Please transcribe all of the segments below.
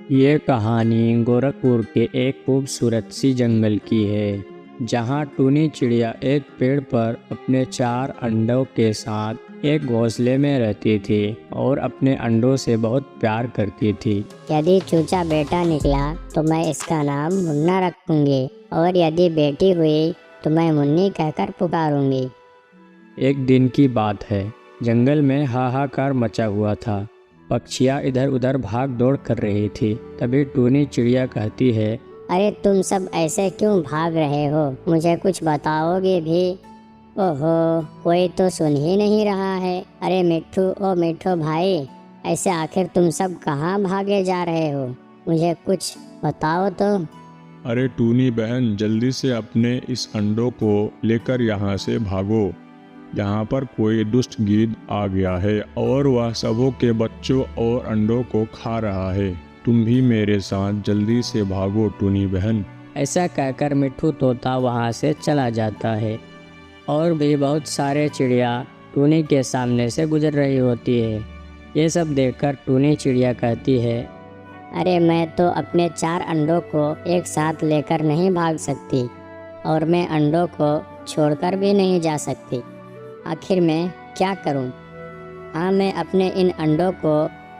ये कहानी गोरखपुर के एक खूबसूरत सी जंगल की है, जहाँ टूनी चिड़िया एक पेड़ पर अपने 4 अंडों के साथ एक घोंसले में रहती थी और अपने अंडों से बहुत प्यार करती थी। यदि चूचा बेटा निकला तो मैं इसका नाम मुन्ना रखूंगी और यदि बेटी हुई तो मैं मुन्नी कहकर पुकारूंगी। एक दिन की बात है, जंगल में हाहाकार मचा हुआ था। पक्षियाँ इधर उधर भाग दौड़ कर रही थी। तभी टूनी चिड़िया कहती है, अरे तुम सब ऐसे क्यों भाग रहे हो? मुझे कुछ बताओगे भी? ओहो, कोई तो सुन ही नहीं रहा है। अरे मिट्ठू, ओ मिट्ठू भाई, ऐसे आखिर तुम सब कहाँ भागे जा रहे हो? मुझे कुछ बताओ तो। अरे टूनी बहन, जल्दी से अपने इस अंडों को लेकर यहाँ से भागो। यहाँ पर कोई दुष्ट गीद आ गया है और वह सबों के बच्चों और अंडों को खा रहा है। तुम भी मेरे साथ जल्दी से भागो टूनी बहन। ऐसा कहकर मिट्ठू तोता वहाँ से चला जाता है और भी बहुत सारे चिड़िया टूनी के सामने से गुजर रही होती है। ये सब देखकर टूनी चिड़िया कहती है, अरे मैं तो अपने 4 अंडों को एक साथ लेकर नहीं भाग सकती और मैं अंडों को छोड़कर भी नहीं जा सकती। आखिर मैं क्या करूं? हाँ, मैं अपने इन अंडों को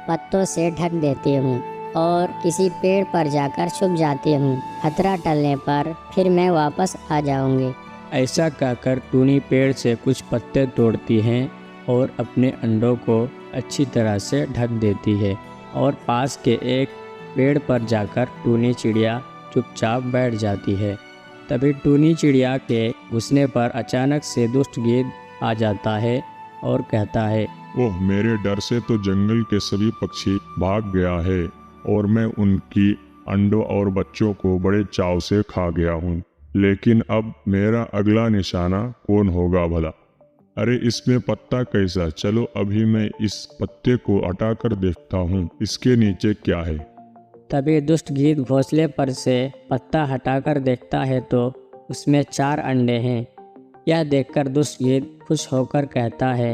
पत्तों से ढक देती हूँ और किसी पेड़ पर जाकर छुप जाती हूँ। खतरा टलने पर फिर मैं वापस आ जाऊंगी। ऐसा कहकर टूनी पेड़ से कुछ पत्ते तोड़ती हैं और अपने अंडों को अच्छी तरह से ढक देती है और पास के एक पेड़ पर जाकर टूनी चिड़िया चुपचाप बैठ जाती है। तभी टूनी चिड़िया के घुसने पर अचानक से दुष्ट गीद आ जाता है और कहता है, ओह, मेरे डर से तो जंगल के सभी पक्षी भाग गया है और मैं उनकी अंडों और बच्चों को बड़े चाव से खा गया हूँ। लेकिन अब मेरा अगला निशाना कौन होगा भला? अरे इसमें पत्ता कैसा? चलो अभी मैं इस पत्ते को हटाकर देखता हूँ, इसके नीचे क्या है। तभी दुष्ट गीद घोंसले पर से पत्ता हटाकर देखता है तो उसमें 4 अंडे हैं। यह देखकर दुष्ट गीद खुश होकर कहता है,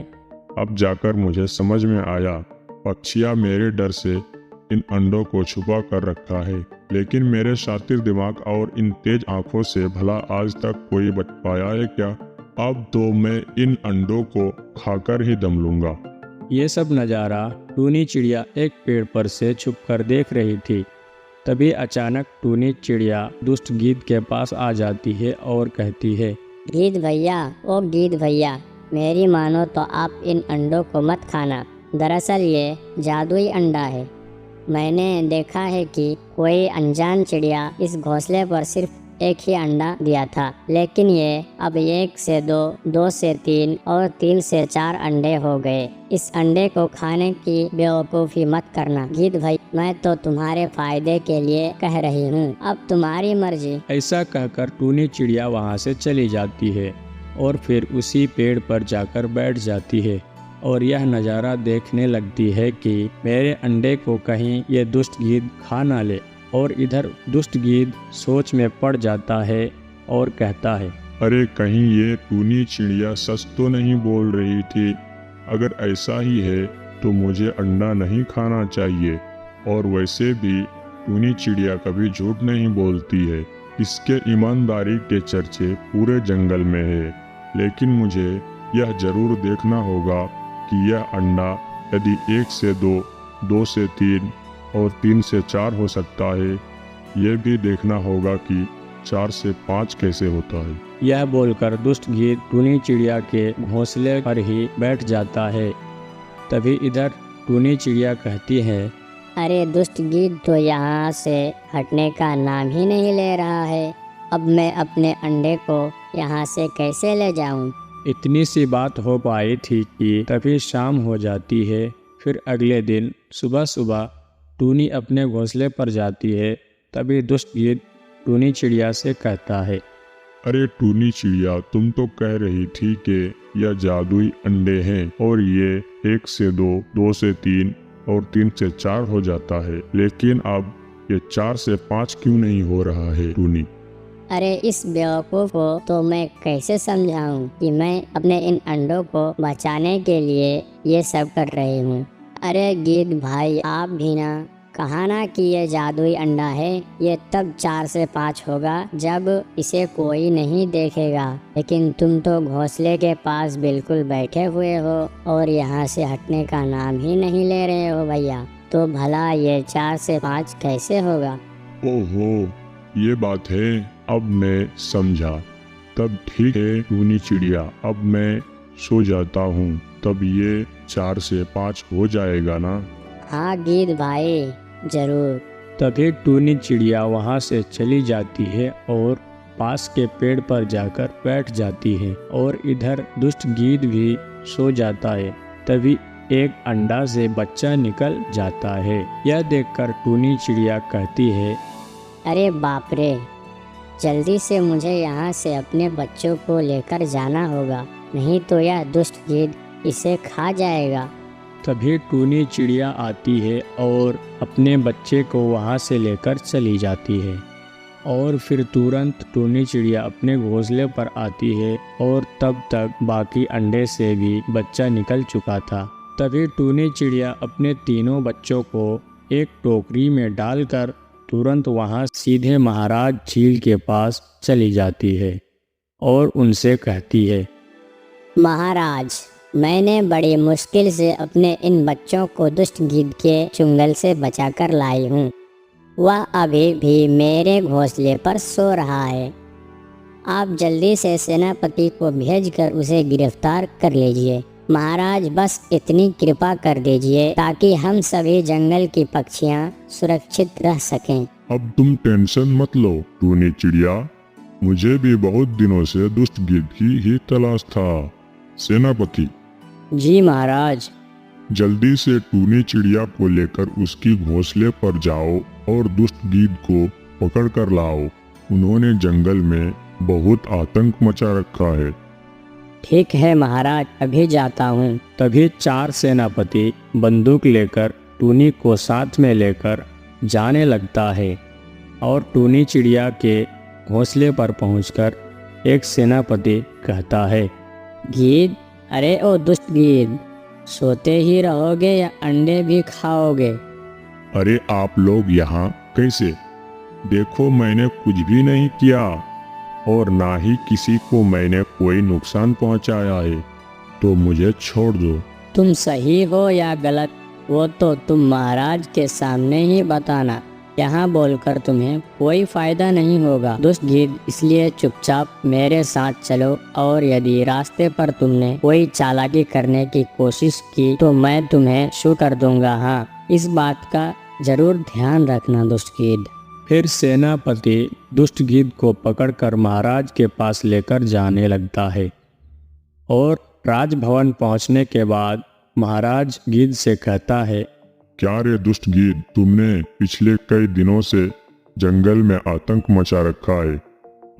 अब जाकर मुझे समझ में आया, पक्षियाँ मेरे डर से इन अंडों को छुपा कर रखा है, लेकिन मेरे शातिर दिमाग और इन तेज आंखों से भला आज तक कोई बच पाया है क्या? अब तो मैं इन अंडों को खाकर ही दम लूंगा। ये सब नज़ारा टूनी चिड़िया एक पेड़ पर से छुपकर देख रही थी। तभी अचानक टूनी चिड़िया दुष्ट गीद के पास आ जाती है और कहती है, गीद भैया, ओ गीद भैया, मेरी मानो तो आप इन अंडों को मत खाना। दरअसल ये जादुई अंडा है। मैंने देखा है कि कोई अनजान चिड़िया इस घोंसले पर सिर्फ एक ही अंडा दिया था, लेकिन ये अब 1 से 2, 2 से 3 और 3 से 4 अंडे हो गए। इस अंडे को खाने की बेवकूफ़ी मत करना गीद भाई, मैं तो तुम्हारे फायदे के लिए कह रही हूँ, अब तुम्हारी मर्जी। ऐसा कहकर टूनी चिड़िया वहाँ से चली जाती है और फिर उसी पेड़ पर जाकर बैठ जाती है और यह नज़ारा देखने लगती है कि मेरे अंडे को कहीं ये दुष्ट गीद खा ना ले। और इधर दुष्ट गीद सोच में पड़ जाता है और कहता है, अरे कहीं ये टूनी चिड़िया सच तो नहीं बोल रही थी? अगर ऐसा ही है तो मुझे अंडा नहीं खाना चाहिए। और वैसे भी टूनी चिड़िया कभी झूठ नहीं बोलती है, इसके ईमानदारी के चर्चे पूरे जंगल में है। लेकिन मुझे यह जरूर देखना होगा कि यह अंडा यदि 1 से 2, 2 से 3 और 3 से 4 हो सकता है, यह भी देखना होगा कि 4 से 5 कैसे होता है। यह बोलकर दुष्ट गीद टूनी चिड़िया के घोंसले पर ही बैठ जाता है। तभी इधर टूनी चिड़िया कहती है, अरे दुष्ट गीद तो यहाँ से हटने का नाम ही नहीं ले रहा है। अब मैं अपने अंडे को यहाँ से कैसे ले जाऊँ? इतनी सी बात हो पाई थी कि तभी शाम हो जाती है। फिर अगले दिन सुबह सुबह टूनी अपने घोंसले पर जाती है। तभी दुष्ट गीद टूनी चिड़िया से कहता है, अरे टूनी चिड़िया, तुम तो कह रही थी कि यह जादुई अंडे हैं और ये 1 से 2, 2 से 3 और 3 से 4 हो जाता है, लेकिन अब ये 4 से 5 क्यों नहीं हो रहा है टूनी? अरे इस बेवकूफ़ को तो मैं कैसे समझाऊं कि मैं अपने इन अंडों को बचाने के लिए ये सब कर रही हूँ। अरे गीद भाई, आप भी ना कहा ना कि ये जादुई अंडा है, ये तब 4 से 5 होगा जब इसे कोई नहीं देखेगा। लेकिन तुम तो घोंसले के पास बिल्कुल बैठे हुए हो और यहाँ से हटने का नाम ही नहीं ले रहे हो भैया, तो भला ये 4 से 5 कैसे होगा? ओहो, ये बात है, अब मैं समझा। तब ठीक है टूनी चिड़िया, अब मैं सो जाता हूँ, तब ये 4 से 5 हो जाएगा ना? हाँ गिद्ध भाई, जरूर। तभी टूनी चिड़िया वहाँ से चली जाती है और पास के पेड़ पर जाकर बैठ जाती है और इधर दुष्ट गिद्ध भी सो जाता है। तभी एक अंडा से बच्चा निकल जाता है। यह देखकर टूनी चिड़िया कहती है, अरे बाप रे, जल्दी से मुझे यहाँ से अपने बच्चों को लेकर जाना होगा, नहीं तो यह दुष्ट गिद्ध इसे खा जाएगा। तभी टूनी चिड़िया आती है और अपने बच्चे को वहाँ से लेकर चली जाती है और फिर तुरंत टूनी चिड़िया अपने घोंसले पर आती है और तब तक बाकी अंडे से भी बच्चा निकल चुका था। तभी टूनी चिड़िया अपने तीनों बच्चों को एक टोकरी में डालकर तुरंत वहाँ सीधे महाराज चील के पास चली जाती है और उनसे कहती है, महाराज, मैंने बड़ी मुश्किल से अपने इन बच्चों को दुष्ट गिद्ध के चुंगल से बचाकर लाई हूँ। वह अभी भी मेरे घोंसले पर सो रहा है। आप जल्दी से सेनापति को भेजकर उसे गिरफ्तार कर लीजिए। महाराज, बस इतनी कृपा कर दीजिए ताकि हम सभी जंगल की पक्षियाँ सुरक्षित रह सकें। अब तुम टेंशन मत लो टूनी चिड़िया, मुझे भी बहुत दिनों से दुष्ट गिद्ध की ही तलाश था। सेनापति, जी महाराज। जल्दी से टूनी चिड़िया को लेकर उसकी घोंसले पर जाओ और दुष्ट गिद्ध को पकड़ कर लाओ। उन्होंने जंगल में बहुत आतंक मचा रखा है। ठीक है महाराज, अभी जाता हूँ। तभी 4 सेनापति बंदूक लेकर टूनी को साथ में लेकर जाने लगता है और टूनी चिड़िया के घोंसले पर पहुंचकर एक सेनापति कहता है, गिद्ध, अरे ओ दुष्ट गिद्ध, सोते ही रहोगे या अंडे भी खाओगे? अरे आप लोग यहाँ कैसे? देखो, मैंने कुछ भी नहीं किया और ना ही किसी को मैंने कोई नुकसान पहुँचाया है, तो मुझे छोड़ दो। तुम सही हो या गलत, वो तो तुम महाराज के सामने ही बताना। यहाँ बोलकर तुम्हें कोई फायदा नहीं होगा दुष्ट गिद्ध, इसलिए चुपचाप मेरे साथ चलो और यदि रास्ते पर तुमने कोई चालाकी करने की कोशिश की तो मैं तुम्हें शूट कर दूंगा। हाँ, इस बात का जरूर ध्यान रखना दुष्ट गिद्ध। फिर सेनापति दुष्ट गिद्ध को पकड़कर महाराज के पास लेकर जाने लगता है और राजभवन पहुंचने के बाद महाराज गिद्ध से कहता है, क्या रे दुष्ट गिद्ध, तुमने पिछले कई दिनों से जंगल में आतंक मचा रखा है।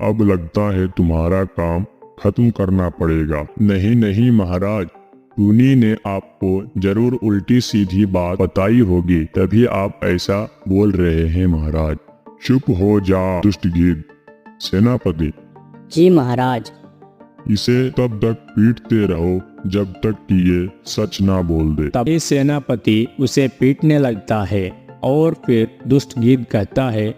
अब लगता है तुम्हारा काम खत्म करना पड़ेगा। नहीं नहीं महाराज, टूनी ने आपको जरूर उल्टी सीधी बात बताई होगी, तभी आप ऐसा बोल रहे हैं महाराज। चुप हो जा दुष्ट गिद्ध। सेनापति, जी महाराज। इसे तब तक पीटते रहो जब तक कि ये सच ना बोल दे। तभी सेनापति उसे पीटने लगता है और फिर दुष्ट गिद्ध कहता है,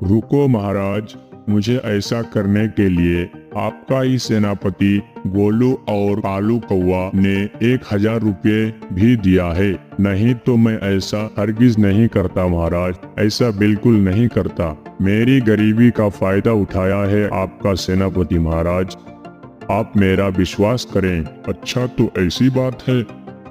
रुको महाराज, मुझे ऐसा करने के लिए आपका ही सेनापति गोलू और कालू कौवा ने 1000 रुपये भी दिया है। नहीं तो मैं ऐसा हरगिज नहीं करता महाराज, ऐसा बिल्कुल नहीं करता। मेरी गरीबी का फायदा उठाया है आपका सेनापति महाराज, आप मेरा विश्वास करें। अच्छा, तो ऐसी बात है।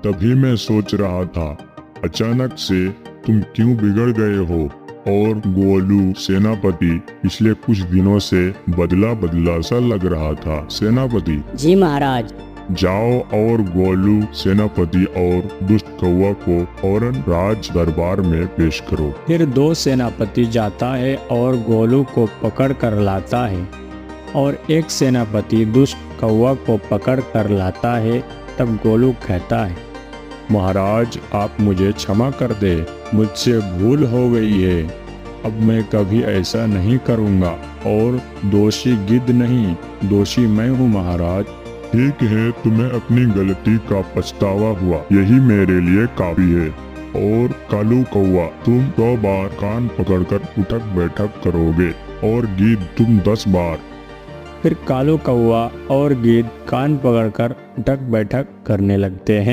तभी मैं सोच रहा था, अचानक से तुम क्यों बिगड़ गए हो और गोलू सेनापति पिछले कुछ दिनों से बदला बदला सा लग रहा था। सेनापति, जी महाराज। जाओ और गोलू सेनापति और दुष्ट कौवा को फौरन राज दरबार में पेश करो। फिर 2 सेनापति जाता है और गोलू को पकड़ कर लाता है और एक सेनापति दुष्ट कौवा को पकड़ कर लाता है। तब गोलू कहता है, महाराज आप मुझे क्षमा कर दे, मुझसे भूल हो गई है। अब मैं कभी ऐसा नहीं करूँगा और दोषी गिद्ध नहीं, दोषी मैं हूँ महाराज। ठीक है, तुम्हें अपनी गलती का पछतावा हुआ, यही मेरे लिए काफी है। और कालू कौवा तुम 100 बार कान पकड़कर उठक बैठक करोगे और गिद्ध तुम 10 बार। फिर कालू कौवा और गिद्ध कान पकड़कर उठक बैठक करने लगते हैं।